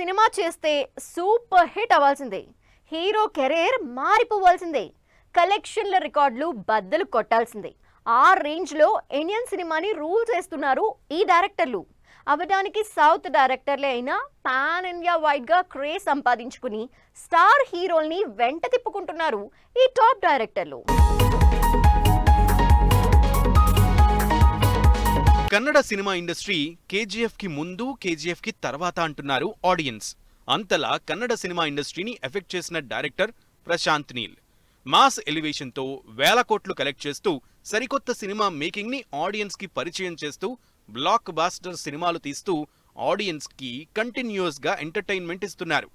Cinema చేస్తే super hit అవ్వాల్సిందే. Hero career మారిపోవాల్సిందే. కలెక్షన్ల రికార్డులు బద్దలు కొట్టాల్సిందే. ఆ రేంజ్లో ఇండియన్ సినిమాని రూల్ చేస్తున్నారు ఈ డైరెక్టర్లు. అవడానికి సౌత్ డైరెక్టర్లే అయినా పాన్ ఇండియా వైడ్గా క్రేజ్ సంపాదించుకుని స్టార్ హీరోల్ని వెంట తిప్పుకుంటున్నారు ఈ టాప్ డైరెక్టర్లు. కన్నడ సినిమా ఇండస్ట్రీ కేజీఎఫ్ కి ముందు కేజీఎఫ్ కి తర్వాత అంటున్నారు ఆడియన్స్. అంతలా కన్నడ సినిమా ఇండస్ట్రీని ఎఫెక్ట్ చేసిన director Prashanth Neel. Mass elevation తో వేల కోట్లు కలెక్ట్ చేస్తూ సరికొత్త సినిమా మేకింగ్ ని ఆడియన్స్ కి పరిచయం చేస్తూ బ్లాక్ బాస్టర్ సినిమాలు తీస్తూ ఆడియన్స్ కి కంటిన్యూస్ గా ఎంటర్టైన్మెంట్ ఇస్తున్నారు.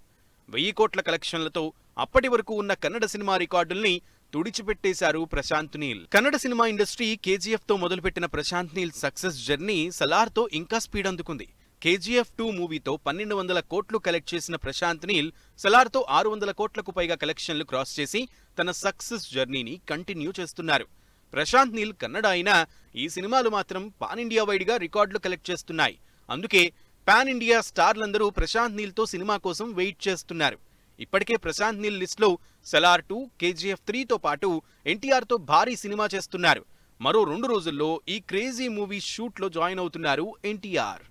1000 కోట్ల కలెక్షన్లతో అప్పటి వరకు ఉన్న కన్నడ సినిమా రికార్డుల్ని తుడిచిపెట్టేశారు ప్రశాంత్ నీల్. కన్నడ సినిమా ఇండస్ట్రీ కేజీఎఫ్ తో మొదలుపెట్టిన ప్రశాంత్ నీల్ సక్సెస్ జర్నీ సలార్ తో ఇంకా స్పీడ్ అందుకుంది. కేజీఎఫ్ 2 మూవీతో 1200 కోట్లు కలెక్ట్ చేసిన ప్రశాంత్ నీల్ సలార్ తో 600 కోట్లకు పైగా కలెక్షన్లు క్రాస్ చేసి తన సక్సెస్ జర్నీని కంటిన్యూ చేస్తున్నారు. ప్రశాంత్ నీల్ కన్నడ అయినా ఈ సినిమాలు మాత్రం పాన్ ఇండియా వైడ్ గా రికార్డులు కలెక్ట్ చేస్తున్నాయి. అందుకే పాన్ ఇండియా స్టార్లందరూ ప్రశాంత్ నీల్ తో సినిమా కోసం వెయిట్ చేస్తున్నారు. ఇప్పటికే ప్రశాంత్ నీల్ లిస్ట్ లో సలార్ 2, కేజీఎఫ్ 3తో పాటు ఎన్టీఆర్ తో భారీ సినిమా చేస్తున్నారు. మరో 2 రోజుల్లో ఈ క్రేజీ మూవీ షూట్ లో జాయిన్ అవుతున్నారు ఎన్టీఆర్.